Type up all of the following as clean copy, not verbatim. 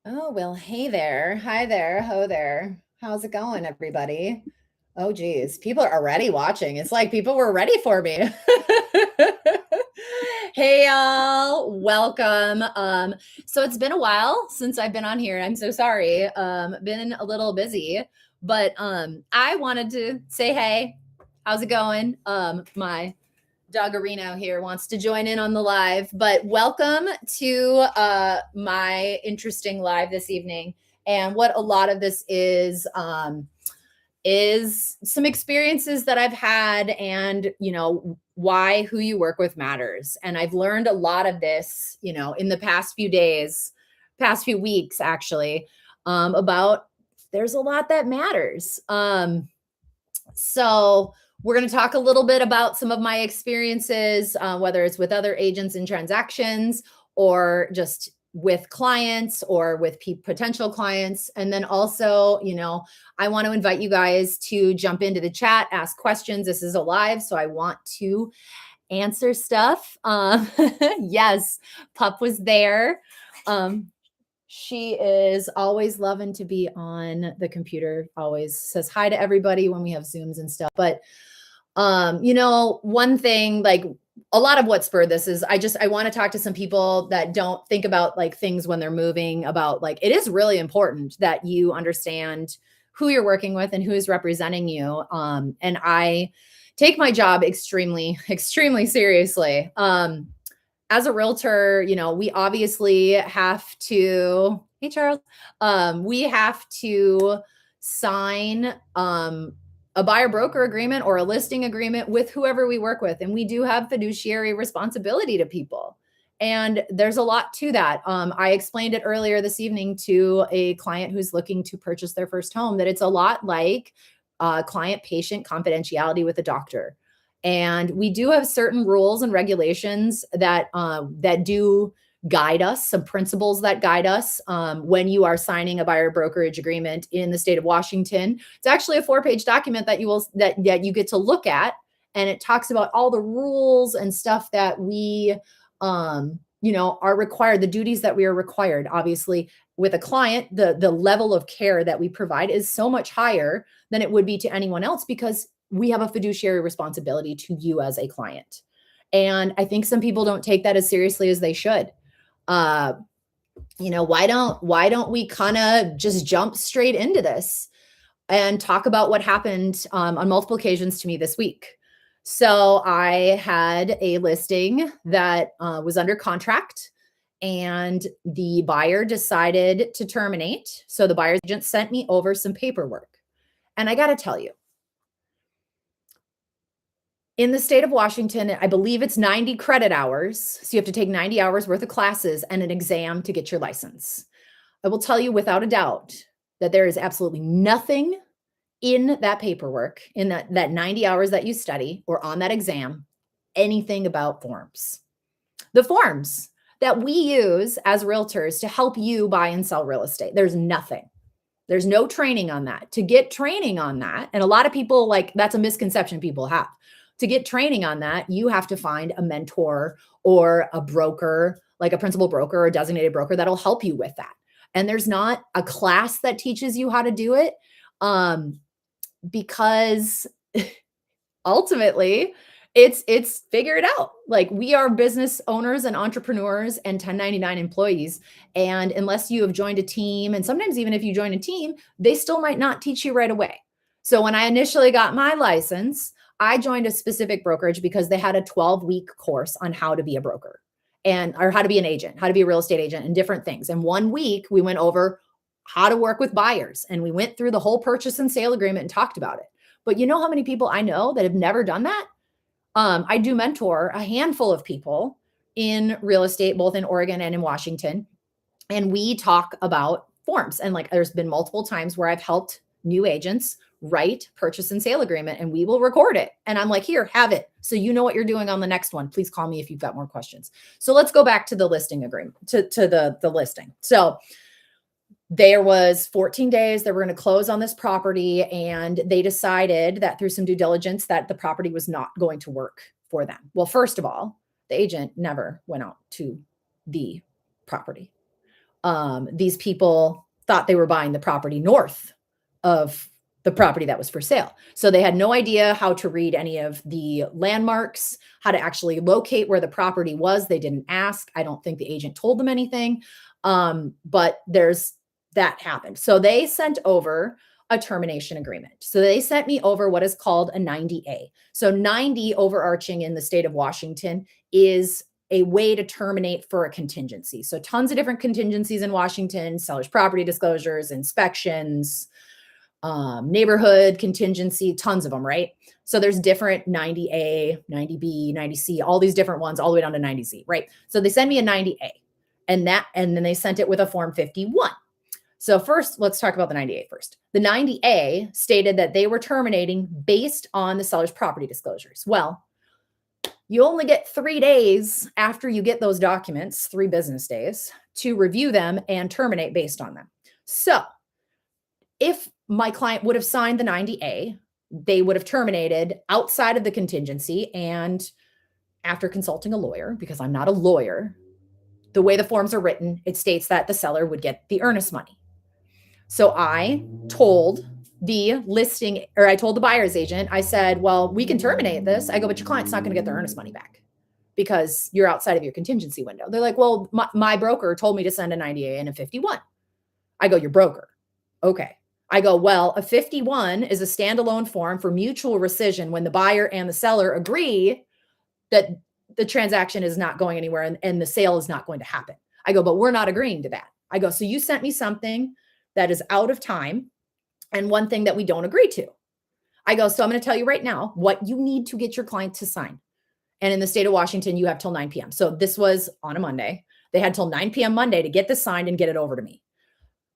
Oh, well, hey there. Hi there. Ho there. How's it going, everybody? Oh, geez. People are already watching. It's like people were ready for me. Hey, y'all. Welcome. So it's been a while since I've been on here. I'm so sorry. Been a little busy, but I wanted to say, hey, how's it going? My Doggerino here wants to join in on the live, but welcome to my interesting live this evening. And what a lot of this is some experiences that I've had, and why who you work with matters. And I've learned a lot of this, in the past few days, past few weeks, actually, about there's a lot that matters. So we're going to talk a little bit about some of my experiences, whether it's with other agents in transactions or just with clients or with potential clients. And then also, I want to invite you guys to jump into the chat, ask questions. This is a live, so I want to answer stuff. Yes, Pup was there. She is always loving to be on the computer, always says hi to everybody when we have Zooms and stuff. But, one thing, like a lot of what spurred this is I want to talk to some people that don't think about like things when they're moving, about like, it is really important that you understand who you're working with and who is representing you. And I take my job extremely, extremely seriously. As a realtor, we obviously have to, hey, Charles, we have to sign a buyer broker agreement or a listing agreement with whoever we work with. And we do have fiduciary responsibility to people. And there's a lot to that. I explained it earlier this evening to a client who's looking to purchase their first home, that it's a lot like client-patient confidentiality with a doctor. And we do have certain rules and regulations that do guide us, some principles that guide us when you are signing a buyer brokerage agreement in the state of Washington. It's actually a 4-page document that you get to look at, and it talks about all the rules and stuff that we are required, the duties that we are required. Obviously, with a client, the level of care that we provide is so much higher than it would be to anyone else, because we have a fiduciary responsibility to you as a client. And I think some people don't take that as seriously as they should. Why don't we kind of just jump straight into this and talk about what happened on multiple occasions to me this week? So I had a listing that was under contract, and the buyer decided to terminate. So the buyer's agent sent me over some paperwork. And I got to tell you, in the state of Washington, I believe it's 90 credit hours. So you have to take 90 hours worth of classes and an exam to get your license. I will tell you without a doubt that there is absolutely nothing in that paperwork, in that 90 hours that you study or on that exam, anything about forms. The forms that we use as realtors to help you buy and sell real estate, there's nothing. There's no training on that. To get training on that, and a lot of people, like, that's a misconception people have. To get training on that, you have to find a mentor or a broker, like a principal broker or a designated broker, that'll help you with that. And there's not a class that teaches you how to do it, because ultimately it's figured out. Like, we are business owners and entrepreneurs and 1099 employees. And unless you have joined a team, and sometimes even if you join a team, they still might not teach you right away. So when I initially got my license, I joined a specific brokerage because they had a 12-week course on how to be a broker, or how to be an agent, how to be a real estate agent, and different things. And 1 week we went over how to work with buyers, and we went through the whole purchase and sale agreement and talked about it. But you know how many people I know that have never done that? I do mentor a handful of people in real estate, both in Oregon and in Washington. And we talk about forms. And like, there's been multiple times where I've helped new agents write purchase and sale agreement, and we will record it. And I'm like, here, have it. So you know what you're doing on the next one. Please call me if you've got more questions. So let's go back to the listing agreement, to the listing. So there was 14 days they were going to close on this property, and they decided that through some due diligence that the property was not going to work for them. Well, first of all, the agent never went out to the property. These people thought they were buying the property north of the property that was for sale. So they had no idea how to read any of the landmarks, how to actually locate where the property was. They didn't ask. I don't think the agent told them anything. But that happened. So they sent over a termination agreement. So they sent me over what is called a 90A. So 90 overarching in the state of Washington is a way to terminate for a contingency. So tons of different contingencies in Washington, seller's property disclosures, inspections, neighborhood contingency, tons of them, right? So there's different 90A, 90B, 90C, all these different ones, all the way down to 90Z, right? So they send me a 90A and then they sent it with a form 51. So first, let's talk about the 90A first. The 90A stated that they were terminating based on the seller's property disclosures. Well, you only get 3 days after you get those documents, 3 business days, to review them and terminate based on them. So if my client would have signed the 90A, they would have terminated outside of the contingency. And after consulting a lawyer, because I'm not a lawyer, the way the forms are written, it states that the seller would get the earnest money. So I told the buyer's agent, I said, well, we can terminate this. I go, but your client's not going to get their earnest money back because you're outside of your contingency window. They're like, well, my broker told me to send a 90A and a 51. I go, your broker. Okay. I go, well, a 51 is a standalone form for mutual rescission when the buyer and the seller agree that the transaction is not going anywhere and the sale is not going to happen. I go, but we're not agreeing to that. I go, so you sent me something that is out of time and one thing that we don't agree to. I go, so I'm going to tell you right now what you need to get your client to sign. And in the state of Washington, you have till 9 p.m. So this was on a Monday. They had till 9 p.m. Monday to get this signed and get it over to me.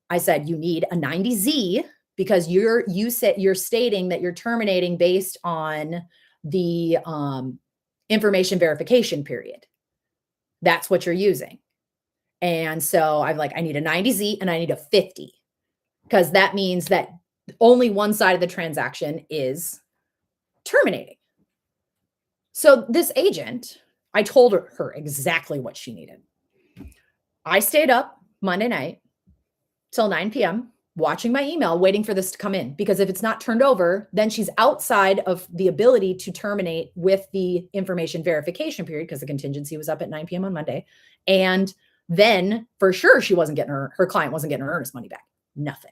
I said, you need a 90Z because you're stating that you're terminating based on the information verification period. That's what you're using. And so I'm like, I need a 90Z and I need a 50 because that means that only one side of the transaction is terminating. So this agent, I told her exactly what she needed. I stayed up Monday night till 9 p.m. watching my email, waiting for this to come in, because if it's not turned over, then she's outside of the ability to terminate with the information verification period because the contingency was up at 9 p.m. on Monday. And then for sure, she wasn't getting her client wasn't getting her earnest money back. Nothing.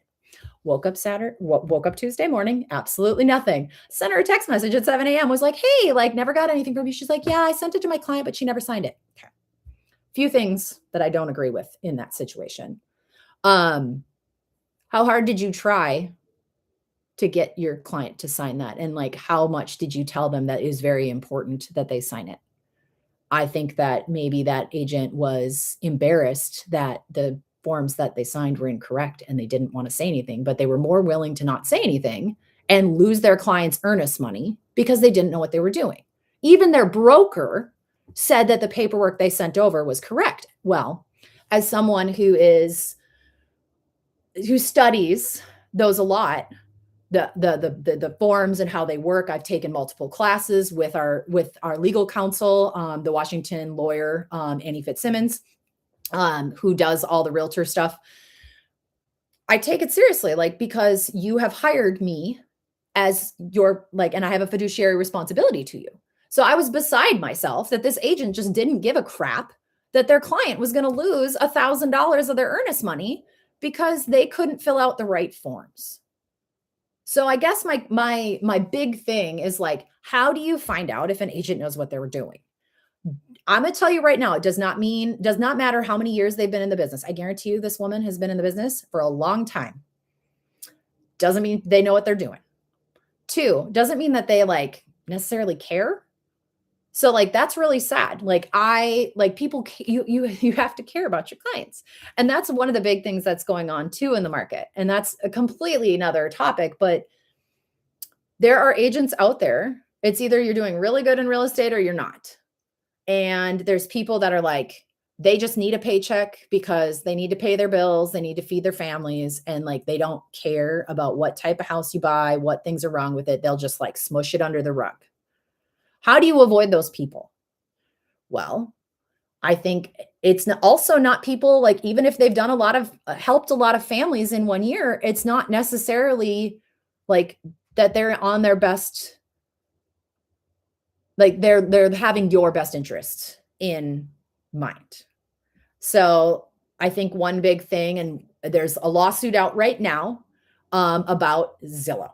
Woke up Tuesday morning, absolutely nothing. Sent her a text message at 7 a.m. was like, hey, never got anything from you. She's like, yeah, I sent it to my client, but she never signed it. Okay. Few things that I don't agree with in that situation. How hard did you try to get your client to sign that? And how much did you tell them that it is very important that they sign it? I think that maybe that agent was embarrassed that the forms that they signed were incorrect and they didn't want to say anything, but they were more willing to not say anything and lose their client's earnest money because they didn't know what they were doing. Even their broker said that the paperwork they sent over was correct. Well, as someone who studies those a lot, the forms and how they work, I've taken multiple classes with our legal counsel, the Washington lawyer, Annie Fitzsimmons, who does all the realtor stuff. I take it seriously, because you have hired me as and I have a fiduciary responsibility to you. So I was beside myself that this agent just didn't give a crap that their client was going to lose $1,000 of their earnest money because they couldn't fill out the right forms. So I guess my big thing is how do you find out if an agent knows what they were doing? I'm going to tell you right now, it does not matter how many years they've been in the business. I guarantee you this woman has been in the business for a long time. Doesn't mean they know what they're doing. 2, doesn't mean that they necessarily care. So that's really sad. People, you have to care about your clients. And that's one of the big things that's going on too in the market. And that's a completely another topic, but there are agents out there. It's either you're doing really good in real estate or you're not. And there's people that are they just need a paycheck because they need to pay their bills. They need to feed their families. And they don't care about what type of house you buy, what things are wrong with it. They'll just smush it under the rug. How do you avoid those people? Well, I think it's also not people like, even if they've done a lot of helped a lot of families in 1 year, it's not necessarily like that they're on their best, like they're having your best interest in mind. So I think one big thing, and there's a lawsuit out right now about Zillow.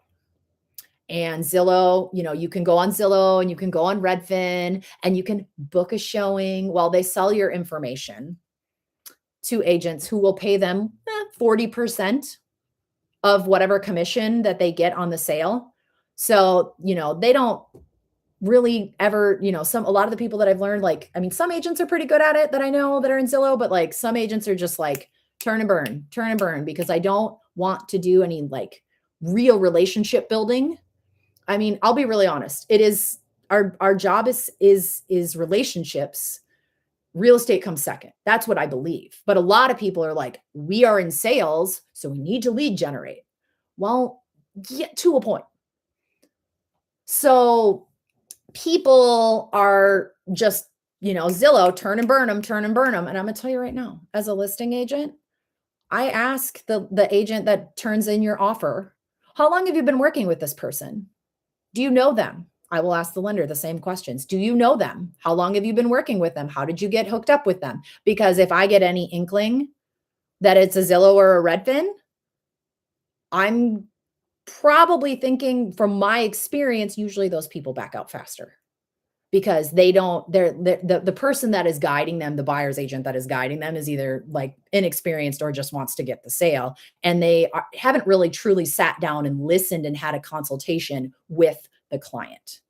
And Zillow, you can go on Zillow and you can go on Redfin and you can book a showing while they sell your information to agents who will pay them 40% of whatever commission that they get on the sale. So, they don't really ever, a lot of the people that I've learned, like, I mean, some agents are pretty good at it that I know that are in Zillow, but like some agents are just like turn and burn because I don't want to do any like real relationship building. I mean, I'll be really honest. It is our job is relationships. Real estate comes second. That's what I believe. But a lot of people are like, we are in sales, so we need to lead generate. Well, get to a point. So people are just, Zillow, turn and burn them, turn and burn them. And I'm going to tell you right now, as a listing agent, I ask the agent that turns in your offer, how long have you been working with this person? Do you know them? I will ask the lender the same questions. Do you know them? How long have you been working with them? How did you get hooked up with them? Because if I get any inkling that it's a Zillow or a Redfin, I'm probably thinking from my experience, usually those people back out faster because the person that is guiding them, the buyer's agent that is guiding them is either like inexperienced or just wants to get the sale. And they haven't really truly sat down and listened and had a consultation with the client.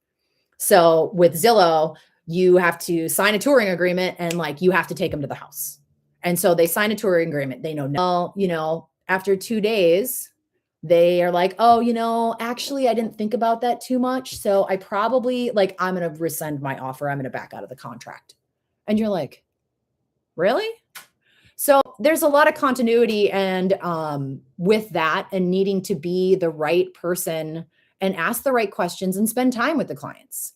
So with Zillow, you have to sign a touring agreement and like you have to take them to the house. And so they sign a touring agreement. They know, no, after 2 days, they are like, oh, actually, I didn't think about that too much. So I probably like, I'm going to rescind my offer. I'm going to back out of the contract. And you're like, really? So there's a lot of continuity and with that and needing to be the right person and ask the right questions and spend time with the clients.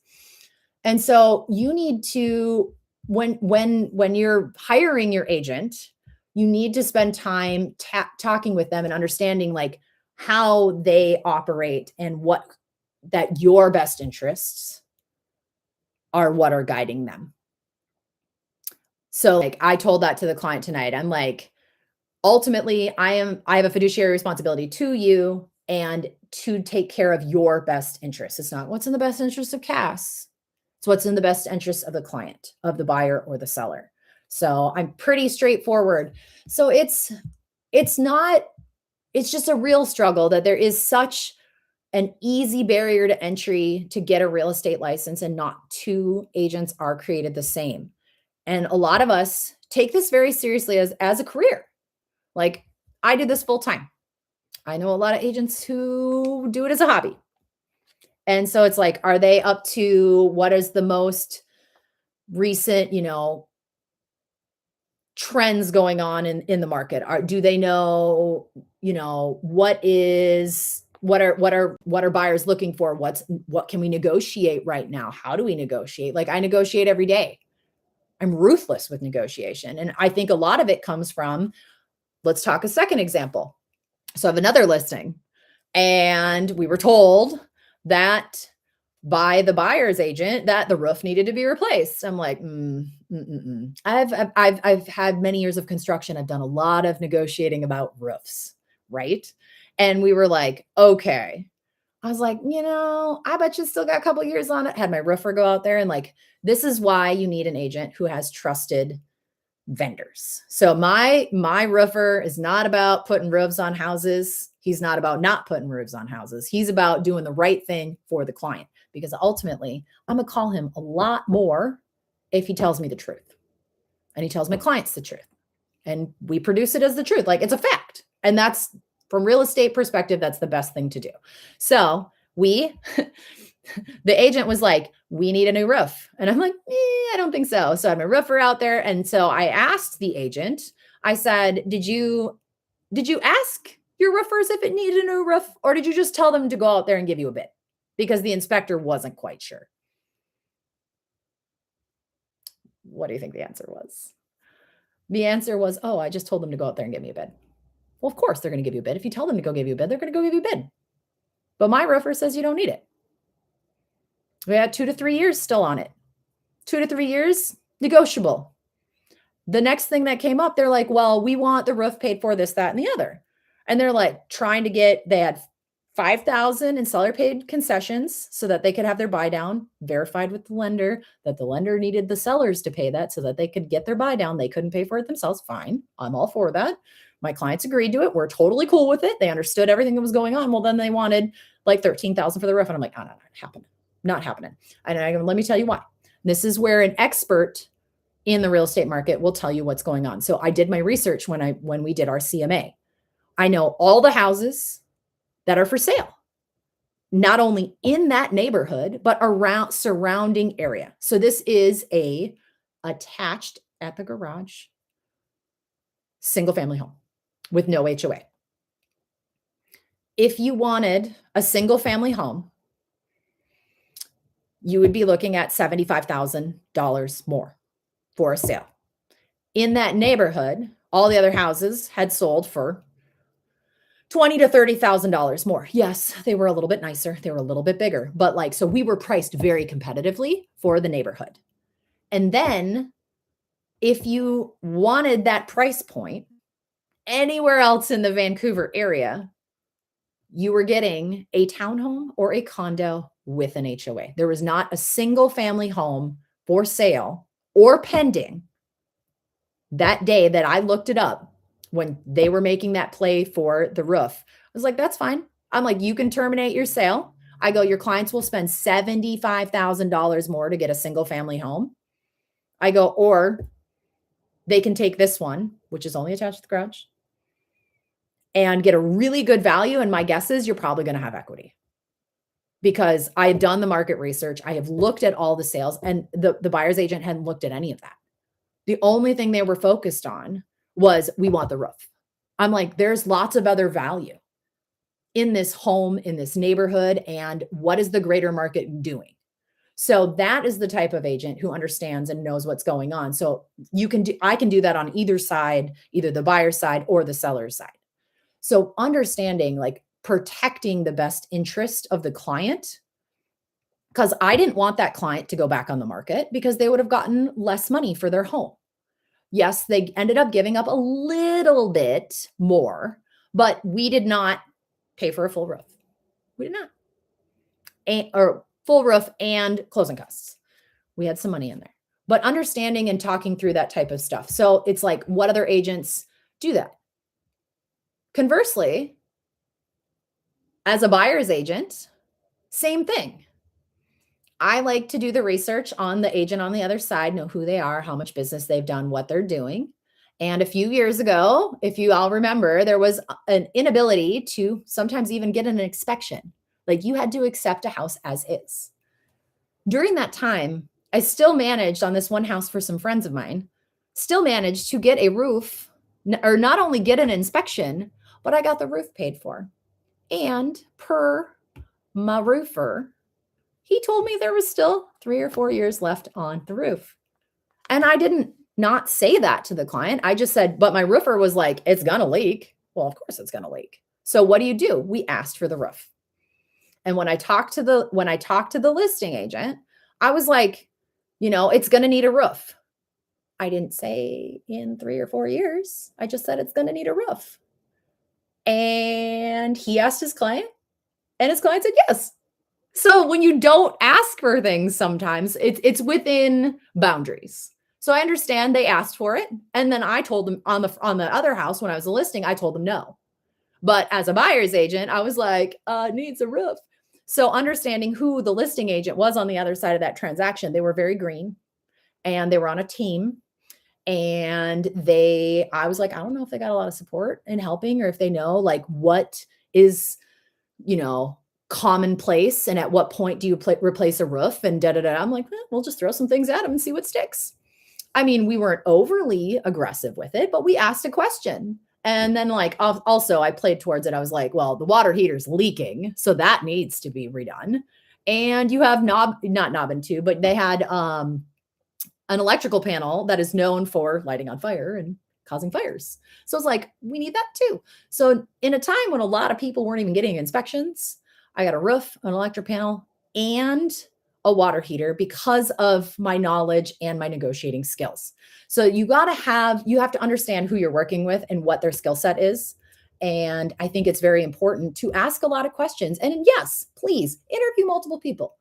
And so you need to, when you're hiring your agent, you need to spend time talking with them and understanding like how they operate and that your best interests are what are guiding them. So like I told that to the client tonight. I'm like, ultimately, I have a fiduciary responsibility to you and to take care of your best interests. It's not what's in the best interest of Cass. It's what's in the best interest of the client, of the buyer or the seller. So I'm pretty straightforward. So it's just a real struggle that there is such an easy barrier to entry to get a real estate license, and not two agents are created the same. And a lot of us take this very seriously as a career. Like I did this full time. I know a lot of agents who do it as a hobby. And so it's like, are they up to what is the most recent, trends going on in the market? Do they know, what are buyers looking for? What can we negotiate right now? How do we negotiate? Like I negotiate every day. I'm ruthless with negotiation. And I think a lot of it comes from, let's talk a second example. So I have another listing and we were told that by the buyer's agent that the roof needed to be replaced. I'm like, I've had many years of construction. I've done a lot of negotiating about roofs, right? And we were like, okay. I was like, I bet you still got a couple years on it. Had my roofer go out there and like, this is why you need an agent who has trusted vendors. So my roofer is not about putting roofs on houses. He's not about not putting roofs on houses. He's about doing the right thing for the client, because ultimately I'm going to call him a lot more if he tells me the truth and he tells my clients the truth and we produce it as the truth. Like it's a fact. And that's, from real estate perspective, that's the best thing to do. So the agent was like, we need a new roof. And I'm like, I don't think so. So I had my roofer out there. And so I asked the agent, I said, did you ask your roofers if it needed a new roof, or did you just tell them to go out there and give you a bid? Because the inspector wasn't quite sure. What do you think the answer was? The answer was, oh, I just told them to go out there and give me a bid. Well, of course they're going to give you a bid. If you tell them to go give you a bid, they're going to go give you a bid. But my roofer says you don't need it. We had 2 to 3 years still on it. 2 to 3 years, negotiable. The next thing that came up, they're like, well, we want the roof paid for, this, that, and the other. And they're like trying to get, they had 5,000 in seller paid concessions so that they could have their buy down verified with the lender, that the lender needed the sellers to pay that so that they could get their buy down. They couldn't pay for it themselves. Fine. I'm all for that. My clients agreed to it. We're totally cool with it. They understood everything that was going on. Well, then they wanted like 13,000 for the roof. And I'm like, oh, no, not happening. And let me tell you why. This is where an expert in the real estate market will tell you what's going on. So I did my research when we did our CMA. I know all the houses that are for sale, not only in that neighborhood, but around surrounding area. So this is a attached at the garage, single family home with no HOA. If you wanted a single family home, you would be looking at $75,000 more for a sale. In that neighborhood, all the other houses had sold for $20,000 to $30,000 more. Yes, they were a little bit nicer. They were a little bit bigger, but so we were priced very competitively for the neighborhood. And then if you wanted that price point anywhere else in the Vancouver area, you were getting a townhome or a condo with an HOA. There was not a single family home for sale or pending that day that I looked it up when they were making that play for the roof. I was like, that's fine. I'm like, you can terminate your sale. I go, your clients will spend $75,000 more to get a single family home. I go, or they can take this one, which is only attached to the garage, and get a really good value. And my guess is you're probably going to have equity, because I had done the market research. I have looked at all the sales, and the buyer's agent hadn't looked at any of that. The only thing they were focused on was, we want the roof. I'm like, there's lots of other value in this home, in this neighborhood, and what is the greater market doing? So that is the type of agent who understands and knows what's going on. So I can do that on either side, either the buyer side or the seller's side. So understanding, protecting the best interest of the client, because I didn't want that client to go back on the market because they would have gotten less money for their home. Yes, they ended up giving up a little bit more, but we did not pay for a full roof. We did not. Or full roof and closing costs. We had some money in there. But understanding and talking through that type of stuff. So it's like, what other agents do that? Conversely, as a buyer's agent, same thing. I like to do the research on the agent on the other side, know who they are, how much business they've done, what they're doing. And a few years ago, if you all remember, there was an inability to sometimes even get an inspection. Like, you had to accept a house as is. During that time, I still managed on this one house for some friends of mine, still managed to get a roof, or not only get an inspection, but I got the roof paid for. And per my roofer, he told me there was still 3 or 4 years left on the roof. And I didn't not say that to the client. I just said, but my roofer was like, it's going to leak. Well, of course it's going to leak. So what do? We asked for the roof. And when I talked to the listing agent, I was like, it's going to need a roof. I didn't say in 3 or 4 years. I just said it's going to need a roof. And he asked his client, and his client said yes. So when you don't ask for things, sometimes it's within boundaries. So I understand they asked for it. And then I told them on the other house, when I was a listing, I told them no. But as a buyer's agent, I was like, needs a roof. So understanding who the listing agent was on the other side of that transaction, they were very green, and they were on a team. And I was like, I don't know if they got a lot of support in helping, or if they know what is, commonplace, and at what point do you replace a roof, and I'm like, we'll just throw some things at them and see what sticks. I mean, we weren't overly aggressive with it, but we asked a question. And then also I played towards it. I was like, well, the water heater's leaking, so that needs to be redone. And you have not knob and tube, but they had an electrical panel that is known for lighting on fire and causing fires. So it's like, we need that too. So in a time when a lot of people weren't even getting inspections, I got a roof, an electric panel, and a water heater because of my knowledge and my negotiating skills. So you have to understand who you're working with and what their skill set is. And I think it's very important to ask a lot of questions. And yes, please interview multiple people.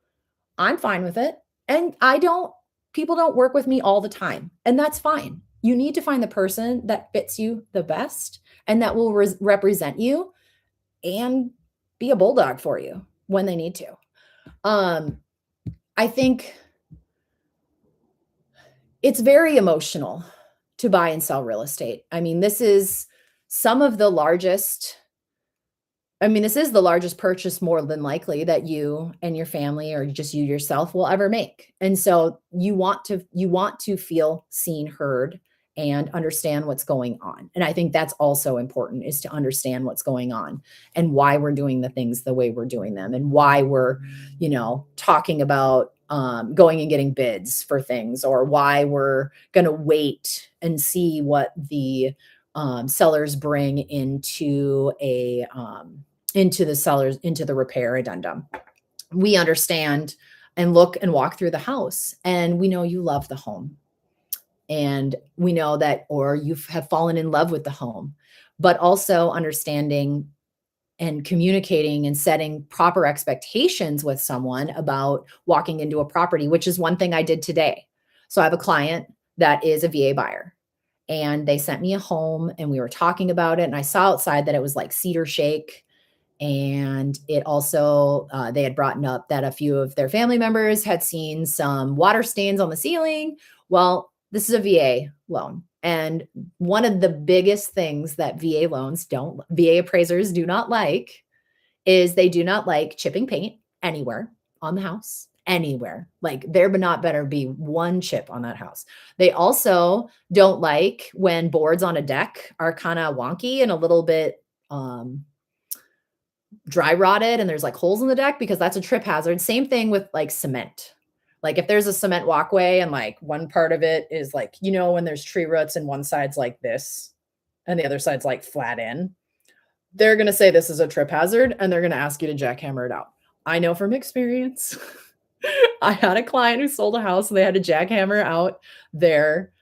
I'm fine with it. And people don't work with me all the time. And that's fine. You need to find the person that fits you the best and that will represent you and be a bulldog for you when they need to. I think it's very emotional to buy and sell real estate. I mean, this is the largest purchase more than likely that you and your family or just you yourself will ever make. And so you want to feel seen, heard, and understand what's going on. And I think that's also important, is to understand what's going on and why we're doing the things the way we're doing them, and why we're, talking about going and getting bids for things, or why we're going to wait and see what the sellers bring into the repair addendum. We understand and look and walk through the house, and we know you love the home, and we know that, or you have fallen in love with the home, but also understanding and communicating and setting proper expectations with someone about walking into a property, which is one thing I did today. So I have a client that is a VA buyer, and they sent me a home and we were talking about it. And I saw outside that it was like cedar shake. And it also, they had brought up that a few of their family members had seen some water stains on the ceiling. Well, this is a VA loan. And one of the biggest things that VA appraisers do not like is they do not like chipping paint anywhere on the house, anywhere. Like there better be one chip on that house. They also don't like when boards on a deck are kind of wonky and a little bit, dry rotted and there's like holes in the deck, because that's a trip hazard. Same thing with like cement. Like if there's a cement walkway and like one part of it is like, when there's tree roots and one side's like this and the other side's like flat in, they're going to say this is a trip hazard and they're going to ask you to jackhammer it out. I know from experience. I had a client who sold a house and they had to jackhammer out their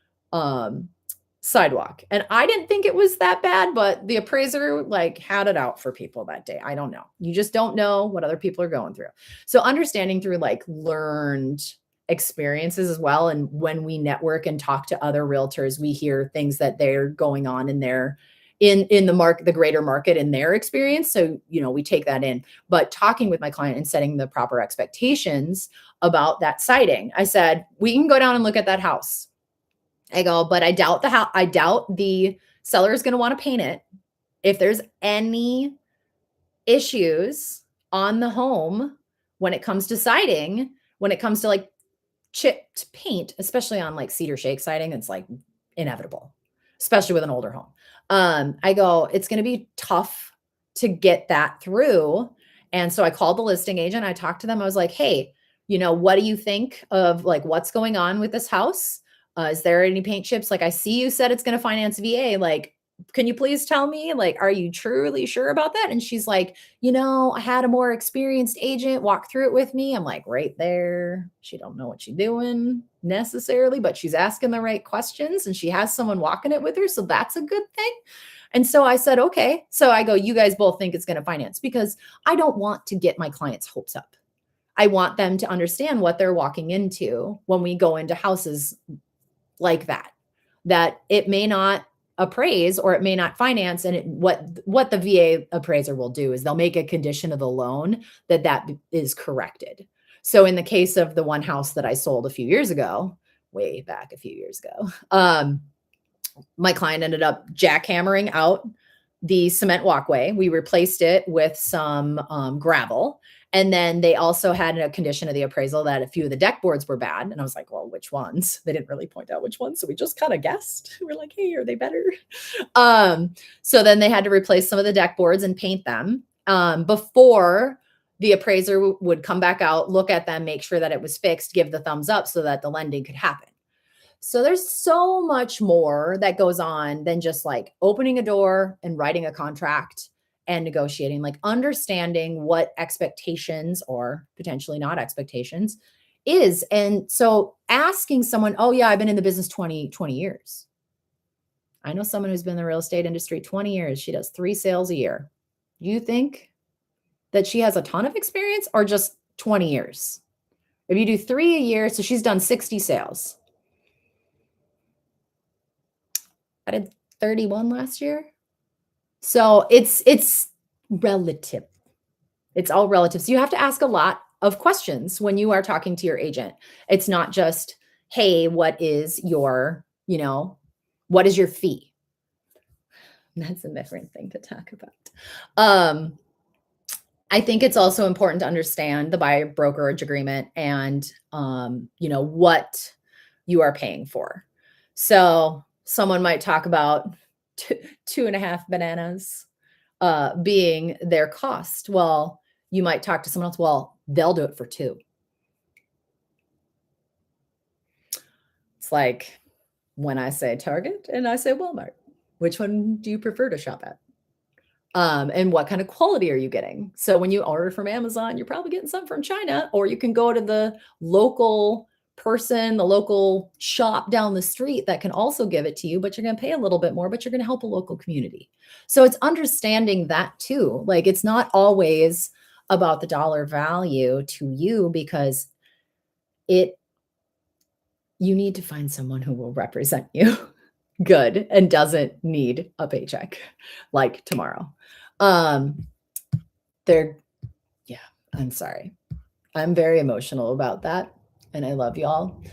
sidewalk. And I didn't think it was that bad, but the appraiser like had it out for people that day. I don't know. You just don't know what other people are going through. So understanding through like learned experiences as well. And when we network and talk to other realtors, we hear things that they're going on in the greater market in their experience. So, we take that in, but talking with my client and setting the proper expectations about that siding. I said, we can go down and look at that house. I go, but I doubt the seller is going to want to paint it. If there's any issues on the home when it comes to siding, when it comes to like chipped paint, especially on like cedar shake siding, it's like inevitable, especially with an older home. I go, it's going to be tough to get that through. And so I called the listing agent. I talked to them. I was like, hey, what do you think of like what's going on with this house? Is there any paint chips? Like, I see you said it's going to finance VA. Like, can you please tell me, like, are you truly sure about that? And she's like, I had a more experienced agent walk through it with me. I'm like, right there. She don't know what she's doing necessarily, but she's asking the right questions and she has someone walking it with her. So that's a good thing. And so I said, okay. So I go, you guys both think it's going to finance, because I don't want to get my clients' hopes up. I want them to understand what they're walking into when we go into houses like that it may not appraise or it may not finance. And what the VA appraiser will do is they'll make a condition of the loan that is corrected. So in the case of the one house that I sold way back a few years ago, my client ended up jackhammering out the cement walkway. We replaced it with some gravel. And then they also had a condition of the appraisal that a few of the deck boards were bad. And I was like, well, which ones? They didn't really point out which ones. So we just kind of guessed. We're like, hey, are they better? So then they had to replace some of the deck boards and paint them before the appraiser would come back out, look at them, make sure that it was fixed, give the thumbs up so that the lending could happen. So there's so much more that goes on than just like opening a door and writing a contract and negotiating, like understanding what expectations or potentially not expectations is. And so asking someone, oh yeah, I've been in the business 20 years. I know someone who's been in the real estate industry 20 years. She does 3 sales a year. You think that she has a ton of experience or just 20 years? If you do 3 a year, so she's done 60 sales. I did 31 last year. So it's relative. It's all relative. So you have to ask a lot of questions when you are talking to your agent. It's not just, hey, what is your, what is your fee? That's a different thing to talk about. I think it's also important to understand the buyer brokerage agreement and what you are paying for. So someone might talk about 2.5 bananas being their cost. Well, you might talk to someone else. Well, they'll do it for 2. It's like when I say Target and I say Walmart, which one do you prefer to shop at? And what kind of quality are you getting? So when you order from Amazon, you're probably getting some from China, or you can go to the local person, the local shop down the street that can also give it to you, but you're going to pay a little bit more, but you're going to help a local community. So it's understanding that too. Like it's not always about the dollar value to you because you need to find someone who will represent you good and doesn't need a paycheck like tomorrow. Yeah, I'm sorry. I'm very emotional about that. And I love y'all.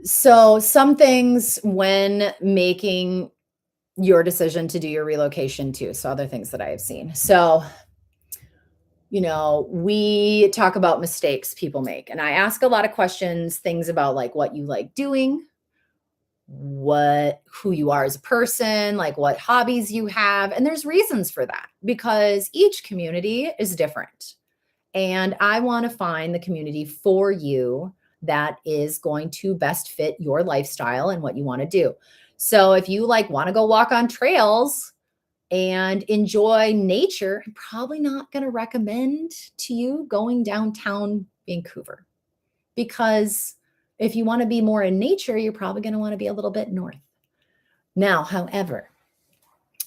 So some things when making your decision to do your relocation too. So other things that I have seen. So, we talk about mistakes people make. And I ask a lot of questions, things about like what you like doing, who you are as a person, like what hobbies you have. And there's reasons for that because each community is different. And I want to find the community for you that is going to best fit your lifestyle and what you want to do. So if you like want to go walk on trails and enjoy nature, I'm probably not going to recommend to you going downtown Vancouver because if you want to be more in nature, you're probably going to want to be a little bit north. Now, however,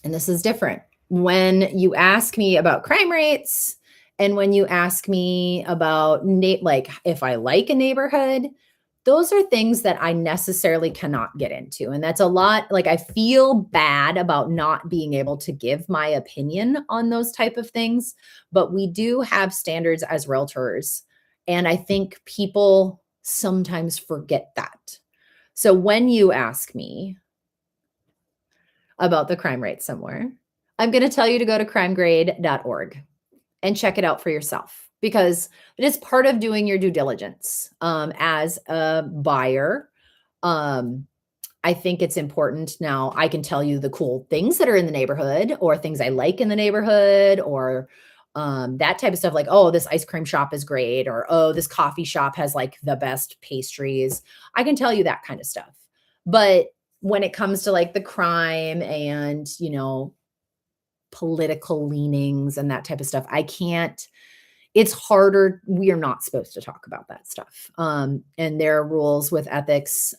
and this is different, when you ask me about crime rates and when you ask me about like if I like a neighborhood, those are things that I necessarily cannot get into. And that's a lot, like I feel bad about not being able to give my opinion on those type of things, but we do have standards as realtors. And I think people sometimes forget that. So when you ask me about the crime rate somewhere, I'm going to tell you to go to crimegrade.org and check it out for yourself because it is part of doing your due diligence as a buyer. I think it's important. Now, I can tell you the cool things that are in the neighborhood or things I like in the neighborhood or that type of stuff like, oh, this ice cream shop is great or, oh, this coffee shop has like the best pastries. I can tell you that kind of stuff. But when it comes to like the crime and, political leanings and that type of stuff, I can't, it's harder. We are not supposed to talk about that stuff. And there are rules with ethics.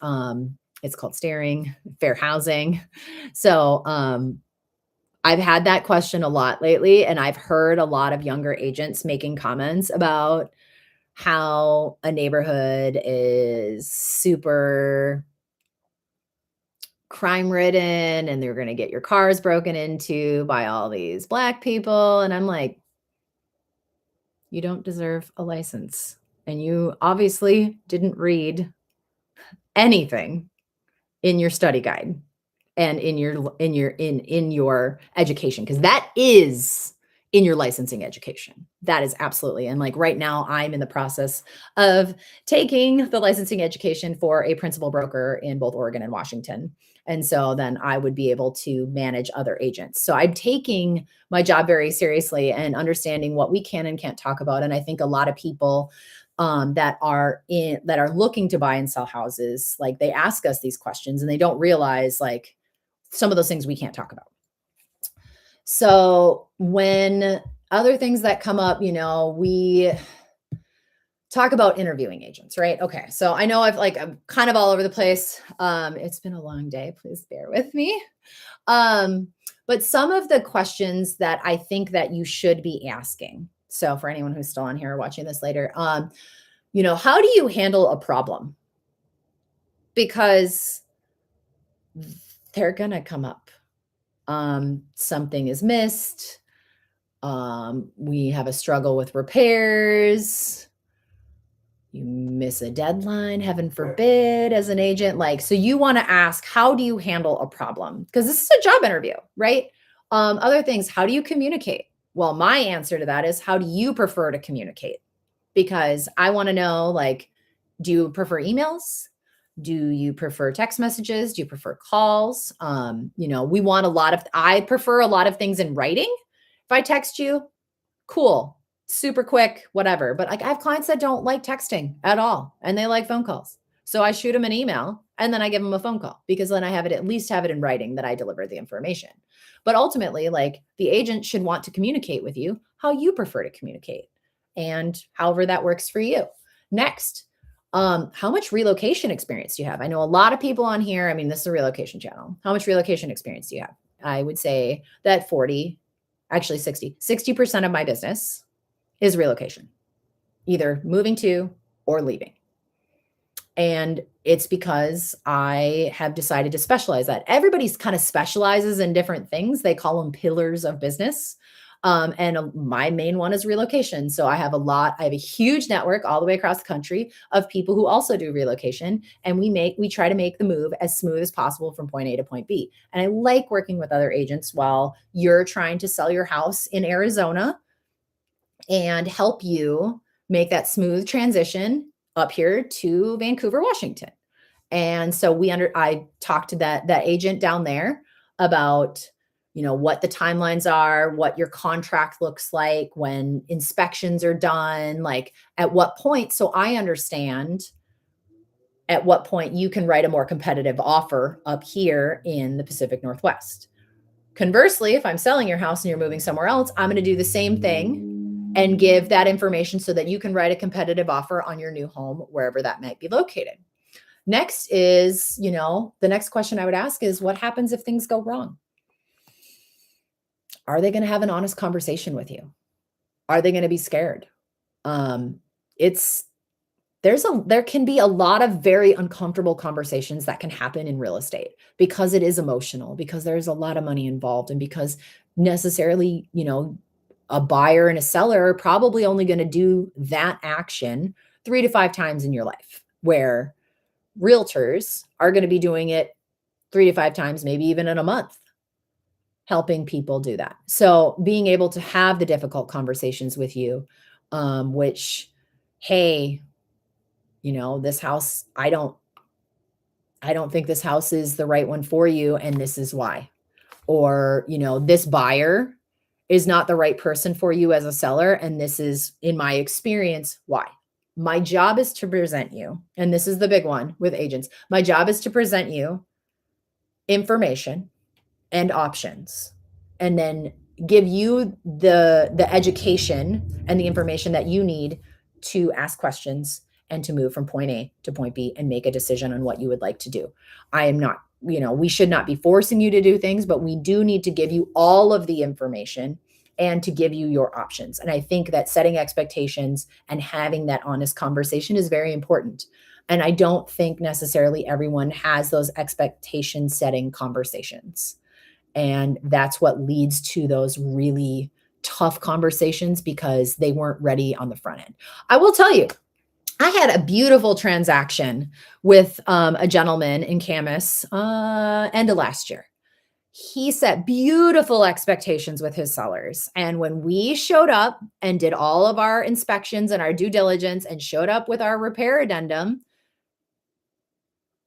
It's called staring, fair housing. So I've had that question a lot lately, and I've heard a lot of younger agents making comments about how a neighborhood is super crime ridden and they're going to get your cars broken into by all these Black people. And I'm like, you don't deserve a license. And you obviously didn't read anything in your study guide and in your education, because that is in your licensing education. That is absolutely. And like right now I'm in the process of taking the licensing education for a principal broker in both Oregon and Washington. And so then I would be able to manage other agents. So I'm taking my job very seriously and understanding what we can and can't talk about. And I think a lot of people that are looking to buy and sell houses. Like they ask us these questions and they don't realize like some of those things we can't talk about. So when other things that come up, we talk about interviewing agents, right? Okay. So I know I'm kind of all over the place. It's been a long day. Please bear with me. But some of the questions that I think that you should be asking. So for anyone who's still on here or watching this later, how do you handle a problem? Because they're going to come up. Something is missed. We have a struggle with repairs. You miss a deadline, heaven forbid, as an agent. So you want to ask, how do you handle a problem? Because this is a job interview, right? Other things, how do you communicate? Well, my answer to that is, how do you prefer to communicate? Because I want to know, do you prefer emails? Do you prefer text messages? Do you prefer calls? I prefer a lot of things in writing. If I text you, cool, super quick, whatever. But I have clients that don't like texting at all, and they like phone calls. So I shoot them an email and then I give them a phone call, because then I at least have it in writing that I deliver the information. But ultimately, the agent should want to communicate with you how you prefer to communicate, and however that works for you. Next, how much relocation experience do you have? I know a lot of people on here. I mean, this is a relocation channel. How much relocation experience do you have? I would say that 60% of my business is relocation, either moving to or leaving. And it's because I have decided to specialize that. Everybody's kind of specializes in different things. They call them pillars of business. And my main one is relocation. So I have a huge network all the way across the country of people who also do relocation. And we try to make the move as smooth as possible from point A to point B. And I like working with other agents while you're trying to sell your house in Arizona, and help you make that smooth transition up here to Vancouver, Washington. And so I talked to that agent down there about, what the timelines are, what your contract looks like, when inspections are done, at what point, so I understand at what point you can write a more competitive offer up here in the Pacific Northwest. Conversely, if I'm selling your house and you're moving somewhere else, I'm going to do the same thing and give that information so that you can write a competitive offer on your new home, wherever that might be located. Next is, the next question I would ask is, what happens if things go wrong? Are they going to have an honest conversation with you? Are they going to be scared? There can be a lot of very uncomfortable conversations that can happen in real estate, because it is emotional, because there's a lot of money involved, and because necessarily, a buyer and a seller are probably only going to do that action 3 to 5 times in your life, where realtors are going to be doing it 3 to 5 times, maybe even in a month, helping people do that. So being able to have the difficult conversations with you, which, hey, this house, I don't think this house is the right one for you, and this is why. Or, this buyer is not the right person for you as a seller, and this is, in my experience, why. My job is to present you, and this is the big one with agents. My job is to present you information and options, and then give you the education and the information that you need to ask questions and to move from point A to point B and make a decision on what you would like to do. I am not, we should not be forcing you to do things, but we do need to give you all of the information and to give you your options. And I think that setting expectations and having that honest conversation is very important. And I don't think necessarily everyone has those expectation setting conversations. And that's what leads to those really tough conversations, because they weren't ready on the front end. I will tell you, I had a beautiful transaction with a gentleman in Camas end of last year. He set beautiful expectations with his sellers. And when we showed up and did all of our inspections and our due diligence and showed up with our repair addendum,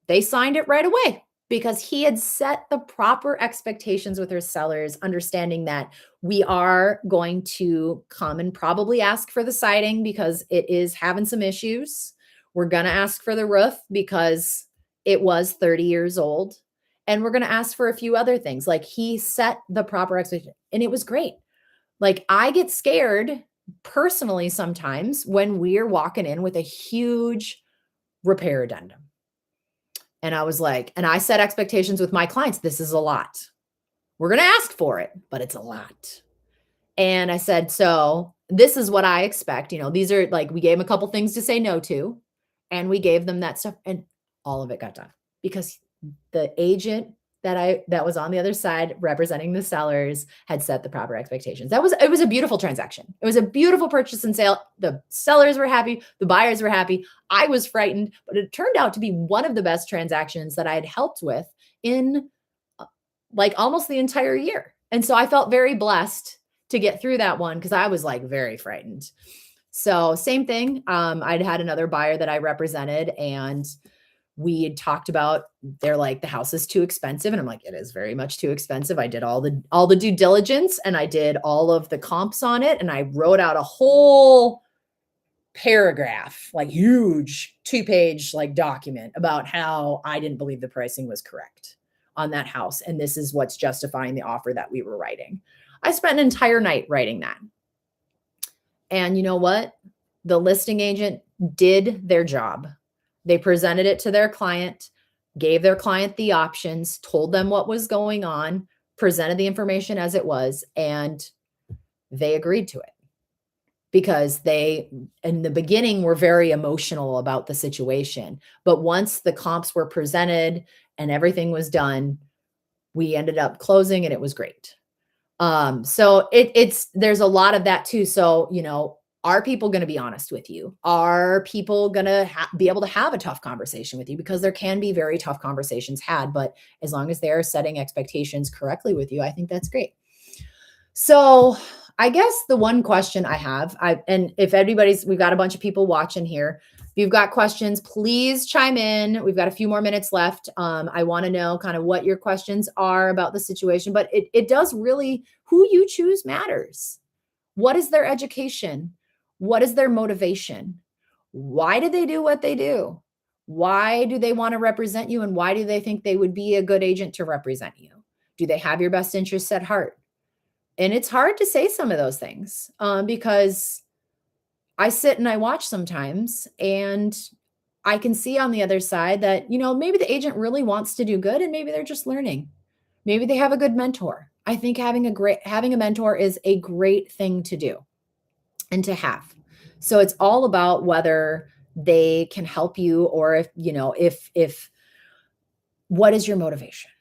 they signed it right away. because he had set the proper expectations with her sellers, understanding that we are going to come and probably ask for the siding because it is having some issues. We're going to ask for the roof because it was 30 years old. And we're going to ask for a few other things. Like he set the proper expectation and it was great. Like I get scared personally sometimes when we're walking in with a huge repair addendum. And I was like, and I set expectations with my clients. This is a lot. We're going to ask for it, but it's a lot. And I said, so this is what I expect. You know, these are like, we gave them a couple things to say no to, and we gave them that stuff, and all of it got done because the agent that was on the other side representing the sellers had set the proper expectations. It was a beautiful transaction. It was a beautiful purchase and sale. The sellers were happy. The buyers were happy. I was frightened, but it turned out to be one of the best transactions that I had helped with in like almost the entire year. And so I felt very blessed to get through that one because I was like very frightened. So same thing. I'd had another buyer that I represented, and we had talked about, they're like, the house is too expensive. And I'm like, it is very much too expensive. I did all the due diligence, and I did all of the comps on it. And I wrote out a whole paragraph, like huge 2-page like document about how I didn't believe the pricing was correct on that house. And this is what's justifying the offer that we were writing. I spent an entire night writing that. And you know what? The listing agent did their job. They presented it to their client, gave their client the options, told them what was going on, presented the information as it was, and they agreed to it because they, in the beginning, were very emotional about the situation. But once the comps were presented and everything was done, we ended up closing and it was great. So there's a lot of that too. So, you know, are people going to be honest with you? Are people going to be able to have a tough conversation with you? Because there can be very tough conversations had, but as long as they're setting expectations correctly with you, I think that's great. So I guess the one question I have, and if we've got a bunch of people watching here. If you've got questions, please chime in. We've got a few more minutes left. I want to know kind of what your questions are about the situation, but it does really, who you choose matters. What is their education? What is their motivation? Why do they do what they do? Why do they want to represent you? And why do they think they would be a good agent to represent you? Do they have your best interests at heart? And it's hard to say some of those things because I sit and I watch sometimes, and I can see on the other side that, you know, maybe the agent really wants to do good and maybe they're just learning. Maybe they have a good mentor. I think having a mentor is a great thing to do and to have. So it's all about whether they can help you, or if what is your motivation?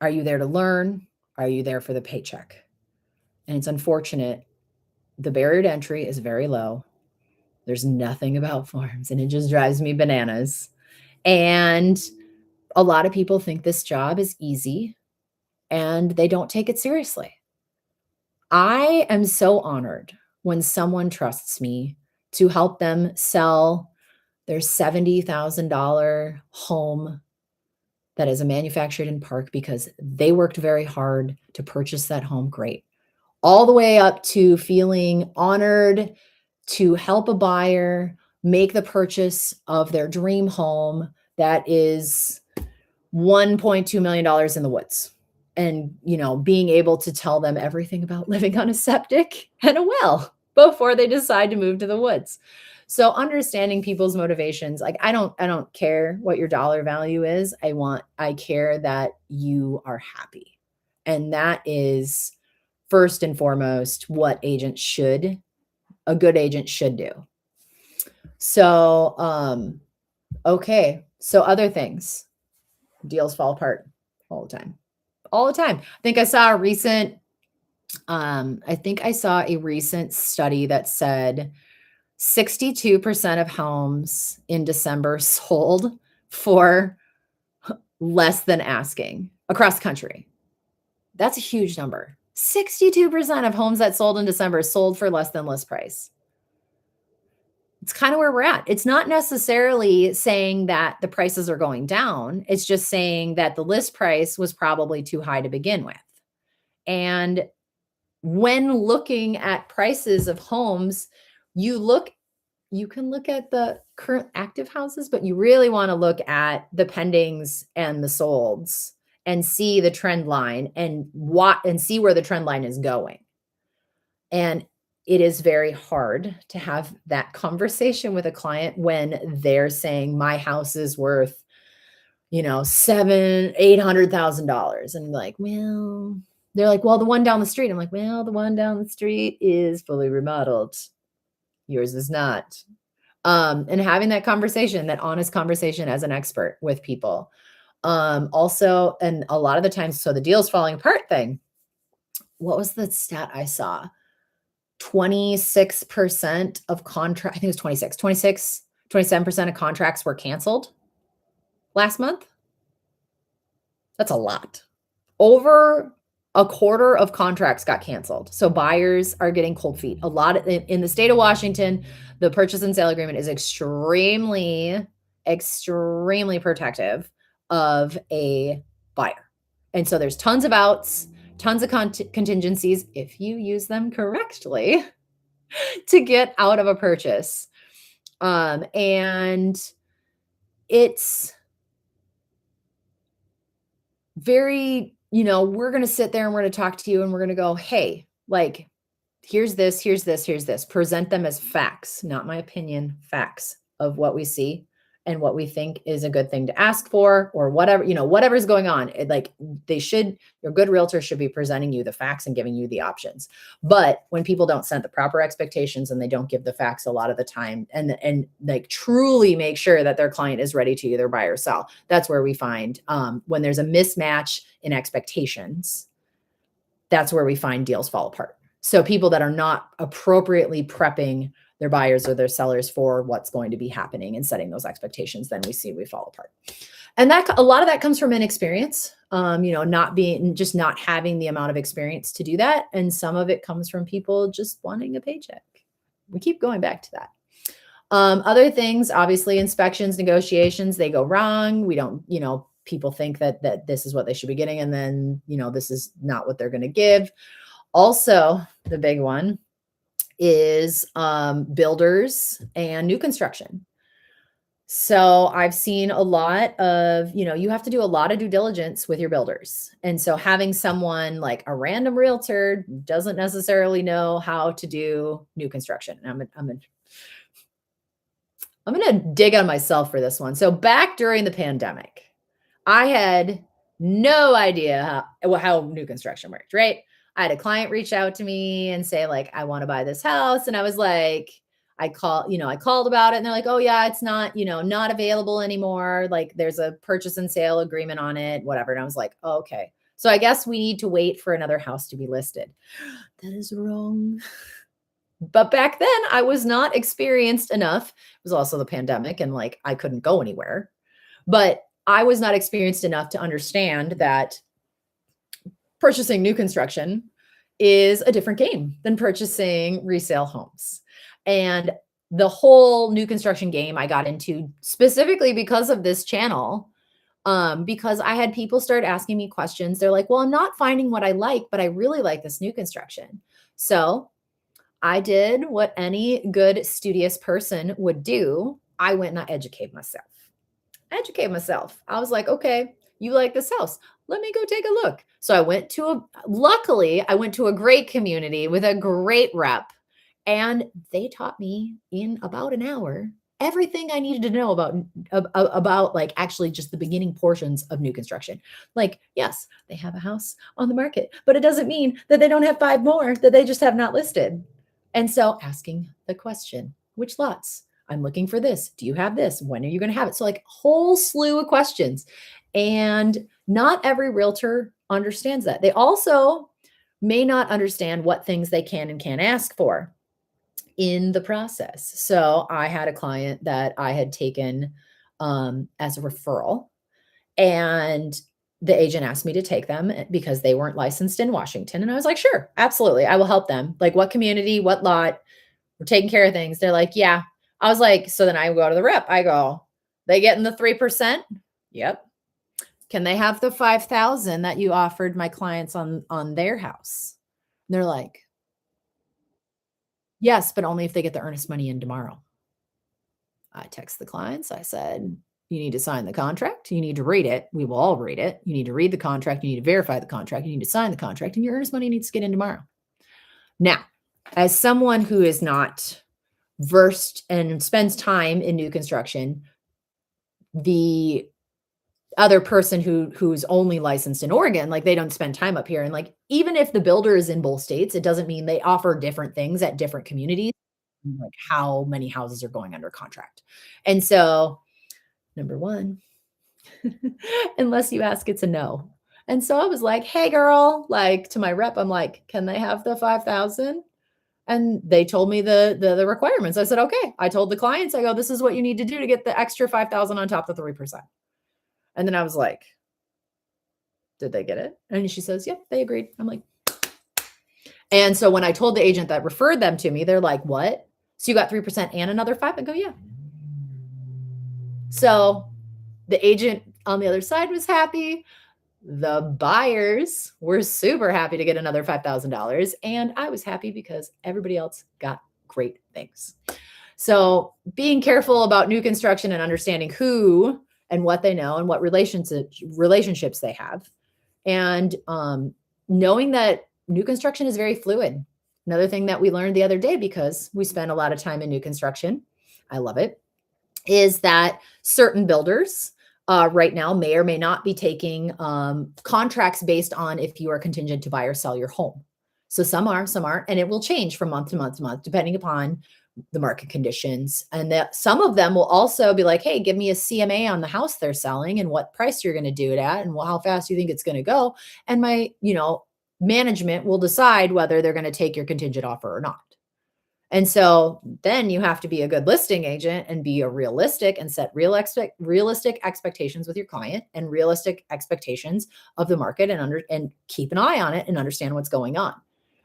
Are you there to learn? Are you there for the paycheck? And it's unfortunate. The barrier to entry is very low. There's nothing about forms, and it just drives me bananas. And a lot of people think this job is easy and they don't take it seriously. I am so honored when someone trusts me to help them sell their $70,000 home that is a manufactured in Park because they worked very hard to purchase that home. Great. All the way up to feeling honored to help a buyer make the purchase of their dream home that is $1.2 million in the woods. And, you know, being able to tell them everything about living on a septic and a well before they decide to move to the woods. So understanding people's motivations, like I don't care what your dollar value is. I care that you are happy. And that is first and foremost what a good agent should do. So, okay. So other things, deals fall apart all the time. I think I saw a recent study that said 62% of homes in December sold for less than asking across the country. That's a huge number. 62% of homes that sold in December sold for less than list price. It's kind of where we're at. It's not necessarily saying that the prices are going down. It's just saying that the list price was probably too high to begin with. And when looking at prices of homes, you can look at the current active houses, but you really want to look at the pendings and the solds and see the trend line and see where the trend line is going. And it is very hard to have that conversation with a client when they're saying my house is worth, $800,000. And like, well, they're like, well, the one down the street. I'm like, well, the one down the street is fully remodeled. Yours is not. And having that conversation, that honest conversation as an expert with people. Also, and a lot of the times, so the deal's falling apart thing. What was the stat I saw? 26% of contract, I think it was 27% of contracts were canceled last month. That's a lot. Over a quarter of contracts got canceled. So buyers are getting cold feet. A lot in the state of Washington, the purchase and sale agreement is extremely, extremely protective of a buyer. And so there's tons of outs, tons of contingencies if you use them correctly to get out of a purchase. And it's very, we're going to sit there and we're going to talk to you and we're going to go, hey, like, here's this, here's this, here's this. Present them as facts, not my opinion, facts of what we see and what we think is a good thing to ask for or whatever, whatever's going on. Your good realtor should be presenting you the facts and giving you the options. But when people don't set the proper expectations and they don't give the facts a lot of the time and like truly make sure that their client is ready to either buy or sell, that's where we find when there's a mismatch in expectations, that's where we find deals fall apart. So people that are not appropriately prepping their buyers or their sellers for what's going to be happening and setting those expectations, then we fall apart. And that a lot of that comes from inexperience, not having the amount of experience to do that. And some of it comes from people just wanting a paycheck. We keep going back to that. Other things, obviously, inspections, negotiations, they go wrong. We don't, people think that this is what they should be getting. And then, this is not what they're going to give. Also, the big one is builders and new construction. So I've seen a lot of, you have to do a lot of due diligence with your builders. And so having someone like a random realtor doesn't necessarily know how to do new construction. And I'm going to dig on myself for this one. So back during the pandemic, I had no idea how new construction worked, right? I had a client reach out to me and say like, I want to buy this house. And I was like, I called about it and they're like, oh yeah, it's not, not available anymore. Like there's a purchase and sale agreement on it, whatever. And I was like, oh, okay. So I guess we need to wait for another house to be listed. That is wrong. But back then I was not experienced enough. It was also the pandemic and like, I couldn't go anywhere, but I was not experienced enough to understand that purchasing new construction is a different game than purchasing resale homes. And the whole new construction game I got into specifically because of this channel, because I had people start asking me questions. They're like, well, I'm not finding what I like, but I really like this new construction. So I did what any good studious person would do. I went and I educated myself. I was like, okay, you like this house. Let me go take a look. So luckily I went to a great community with a great rep and they taught me in about an hour everything I needed to know about like actually just the beginning portions of new construction. Like, yes, they have a house on the market, but it doesn't mean that they don't have 5 more that they just have not listed. And so asking the question, which lots? I'm looking for this. Do you have this? When are you going to have it? So like whole slew of questions. And not every realtor understands that. They also may not understand what things they can and can't ask for in the process. So I had a client that I had taken as a referral, and the agent asked me to take them because they weren't licensed in Washington. And I was like, sure, absolutely. I will help them. Like what community, what lot, we're taking care of things. They're like, yeah, I was like, so then I go to the rep. I go, they getting the 3%? Yep. Can they have the 5,000 that you offered my clients on their house? And they're like, yes, but only if they get the earnest money in tomorrow. I text the clients. I said, you need to sign the contract. You need to read it. We will all read it. You need to read the contract. You need to verify the contract. You need to sign the contract, and your earnest money needs to get in tomorrow. Now, as someone who is not versed and spends time in new construction, the other person who's only licensed in Oregon, like they don't spend time up here. And like, even if the builder is in both states, it doesn't mean they offer different things at different communities, like how many houses are going under contract. And so, number one, unless you ask, it's a no. And so I was like, hey girl, like to my rep, I'm like, can they have the 5,000? And they told me the requirements. I said, okay. I told the clients, I go, this is what you need to do to get the extra 5,000 on top of the 3%. And then I was like, did they get it? And she says, yep, they agreed. I'm like, and so when I told the agent that referred them to me, they're like, what? So you got 3% and another 5? I go, yeah. So the agent on the other side was happy. The buyers were super happy to get another $5,000. And I was happy because everybody else got great things. So being careful about new construction and understanding who and what they know and what relationships they have. And knowing that new construction is very fluid. Another thing that we learned the other day, because we spend a lot of time in new construction, I love it, is that certain builders right now may or may not be taking contracts based on if you are contingent to buy or sell your home. So some are, some aren't, and it will change from month to month to month, depending upon the market conditions. And that some of them will also be like, hey, give me a CMA on the house they're selling and what price you're going to do it at and how fast you think it's going to go. And my, management will decide whether they're going to take your contingent offer or not. And so then you have to be a good listing agent and be a realistic and set realistic expectations with your client and realistic expectations of the market and keep an eye on it and understand what's going on.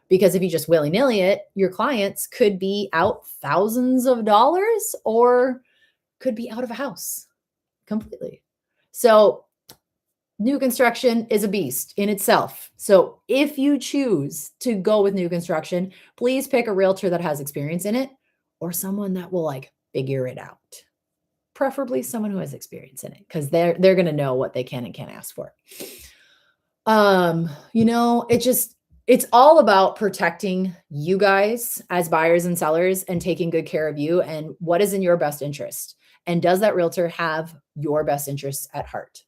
Because if you just willy-nilly it, your clients could be out thousands of dollars or could be out of a house completely. So new construction is a beast in itself. So if you choose to go with new construction, please pick a realtor that has experience in it or someone that will like figure it out. Preferably someone who has experience in it because they're going to know what they can and can't ask for. It's all about protecting you guys as buyers and sellers and taking good care of you and what is in your best interest. And does that realtor have your best interests at heart?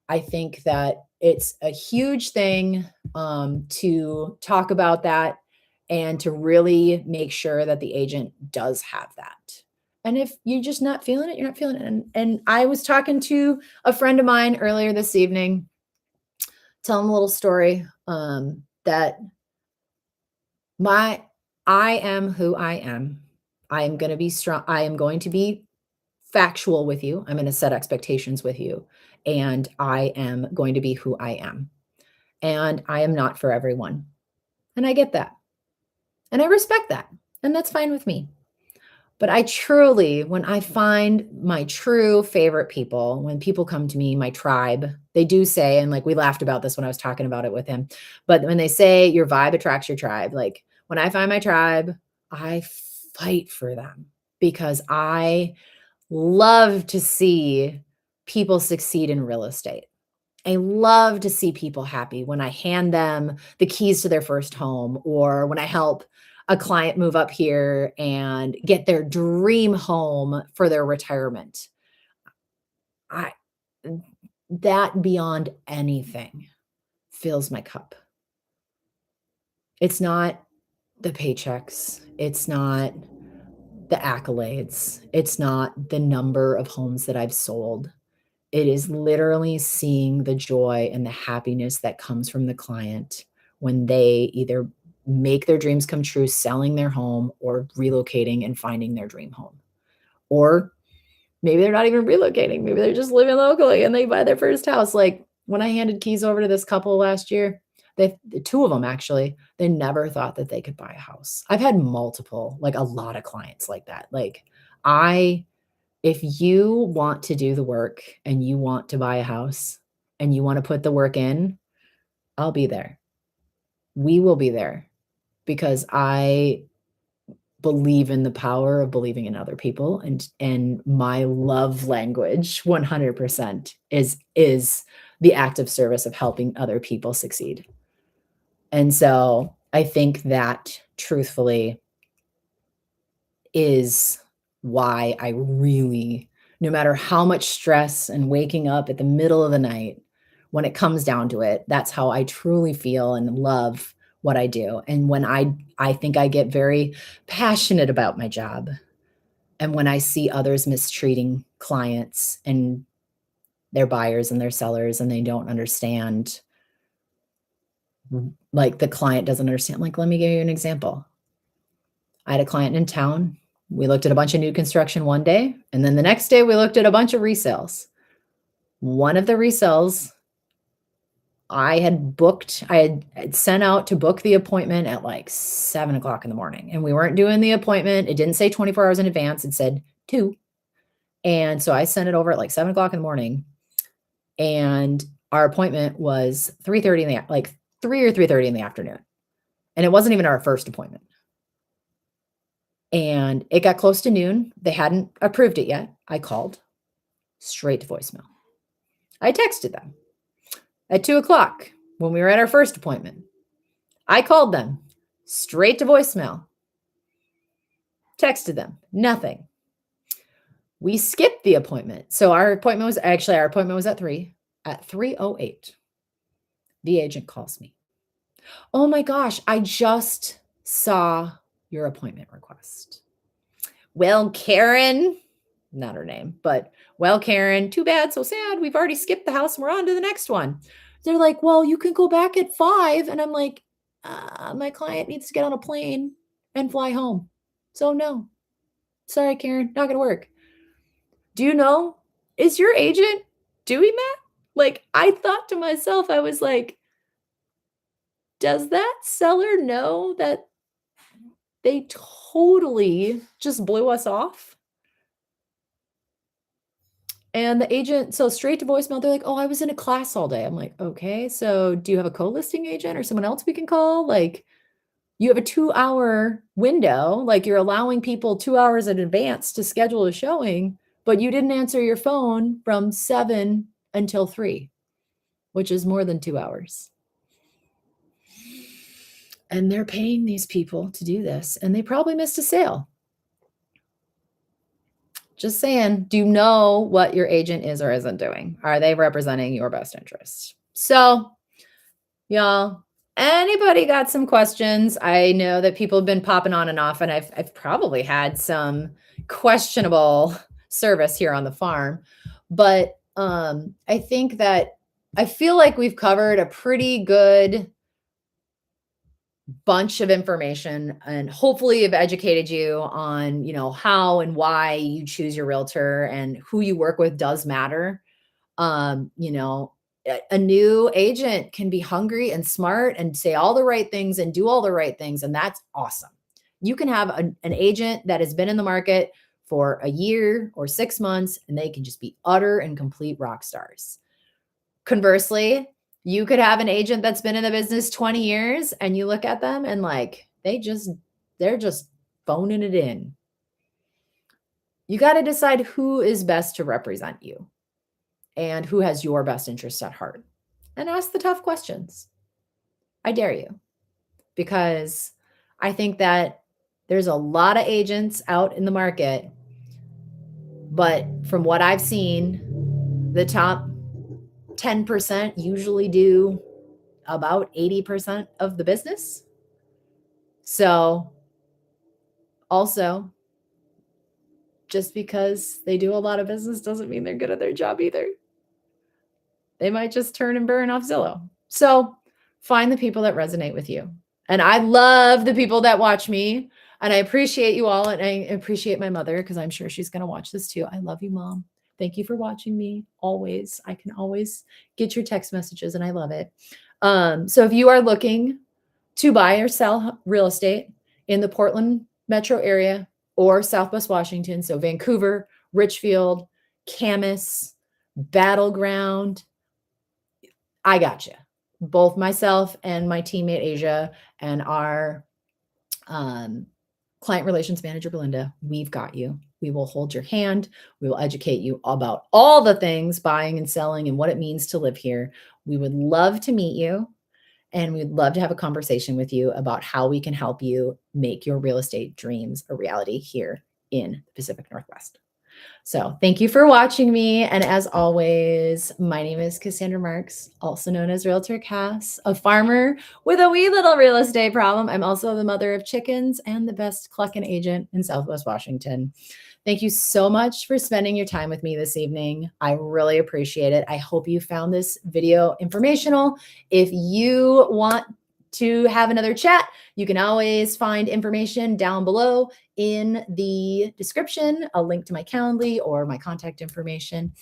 I think that it's a huge thing to talk about that and to really make sure that the agent does have that. And if you're just not feeling it, you're not feeling it. And I was talking to a friend of mine earlier this evening, telling a little story that I am who I am. I am going to be strong. I am going to be factual with you. I'm going to set expectations with you. And I am going to be who I am. And I am not for everyone. And I get that. And I respect that. And that's fine with me. But I truly, when I find my true favorite people, when people come to me, my tribe, they do say, and like we laughed about this when I was talking about it with him, but when they say your vibe attracts your tribe, like when I find my tribe, I fight for them because I love to see people succeed in real estate. I love to see people happy when I hand them the keys to their first home or when I help a client move up here and get their dream home for their retirement. That beyond anything fills my cup. It's not the paychecks. It's not the accolades. It's not the number of homes that I've sold. It is literally seeing the joy and the happiness that comes from the client when they either make their dreams come true, selling their home or relocating and finding their dream home. Or maybe they're not even relocating. Maybe they're just living locally and they buy their first house. Like when I handed keys over to this couple last year, the two of them actually, they never thought that they could buy a house. I've had multiple, like a lot of clients like that. Like If you want to do the work and you want to buy a house and you want to put the work in, I'll be there. We will be there because I believe in the power of believing in other people, and my love language 100% is the act of service of helping other people succeed. And so I think that truthfully is why I really, no matter how much stress and waking up at the middle of the night, when it comes down to it, that's how I truly feel and love what I do. And when I think I get very passionate about my job. And when I see others mistreating clients and their buyers and their sellers, and they don't understand, like the client doesn't understand. Like, let me give you an example. I had a client in town. We looked at a bunch of new construction one day, and then the next day we looked at a bunch of resales. One of the resales I had sent out to book the appointment at like 7 o'clock in the morning, and we weren't doing the appointment. It didn't say 24 hours in advance. It said 2. And so I sent it over at like 7 o'clock in the morning, and our appointment was 3:30 like 3 or 3:30 in the afternoon. And it wasn't even our first appointment. And it got close to noon. They hadn't approved it yet. I called straight to voicemail. I texted them at 2 o'clock when we were at our first appointment. I called them straight to voicemail, texted them, nothing. We skipped the appointment. So our appointment was at 3. At 3:08, the agent calls me. Oh my gosh, I just saw your appointment request. Well, Karen, not her name, but well, Karen, too bad, so sad. We've already skipped the house and we're on to the next one. They're like, well, you can go back at 5. And I'm like, my client needs to get on a plane and fly home. So no, sorry, Karen, not going to work. Do you know, is your agent doing that? Like, I thought to myself, I was like, does that seller know that they totally just blew us off? And the agent, so straight to voicemail, they're like, oh, I was in a class all day. I'm like, okay, so do you have a co-listing agent or someone else we can call? Like, you have a 2-hour window, like you're allowing people 2 hours in advance to schedule a showing, but you didn't answer your phone from 7 until 3, which is more than 2 hours. And they're paying these people to do this, and they probably missed a sale. Just saying, do you know what your agent is or isn't doing? Are they representing your best interest? So, y'all, anybody got some questions? I know that people have been popping on and off, and I've probably had some questionable service here on the farm, but I think that I feel like we've covered a pretty good bunch of information, and hopefully have educated you on, how and why you choose your realtor, and who you work with does matter. A new agent can be hungry and smart and say all the right things and do all the right things, and that's awesome. You can have an agent that has been in the market for a year or 6 months, and they can just be utter and complete rock stars. Conversely, you could have an agent that's been in the business 20 years, and you look at them and like, they're just phoning it in. You got to decide who is best to represent you and who has your best interest at heart, and ask the tough questions. I dare you, because I think that there's a lot of agents out in the market, but from what I've seen, the top 10% usually do about 80% of the business. So also, just because they do a lot of business doesn't mean they're good at their job either. They might just turn and burn off Zillow. So find the people that resonate with you. And I love the people that watch me, and I appreciate you all. And I appreciate my mother, because I'm sure she's going to watch this too. I love you, Mom. Thank you for watching me always. I can always get your text messages, and I love it. So if you are looking to buy or sell real estate in the Portland metro area, or Southwest Washington, so Vancouver, Richfield, Camas, Battleground, I got you. Both myself and my teammate Asia and our client relations manager Belinda, we've got you. We will hold your hand. We will educate you about all the things buying and selling and what it means to live here. We would love to meet you, and we'd love to have a conversation with you about how we can help you make your real estate dreams a reality here in the Pacific Northwest. So thank you for watching me. And as always, my name is Cassandra Marks, also known as Realtor Cass, a farmer with a wee little real estate problem. I'm also the mother of chickens and the best clucking agent in Southwest Washington. Thank you so much for spending your time with me this evening. I really appreciate it. I hope you found this video informational. If you want to have another chat, you can always find information down below in the description, a link to my Calendly or my contact information.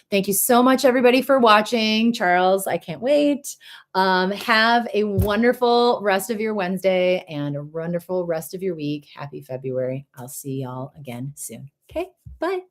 Thank you so much, everybody, for watching. Charles, I can't wait. Have a wonderful rest of your Wednesday and a wonderful rest of your week. Happy February. I'll see y'all again soon. Okay, bye.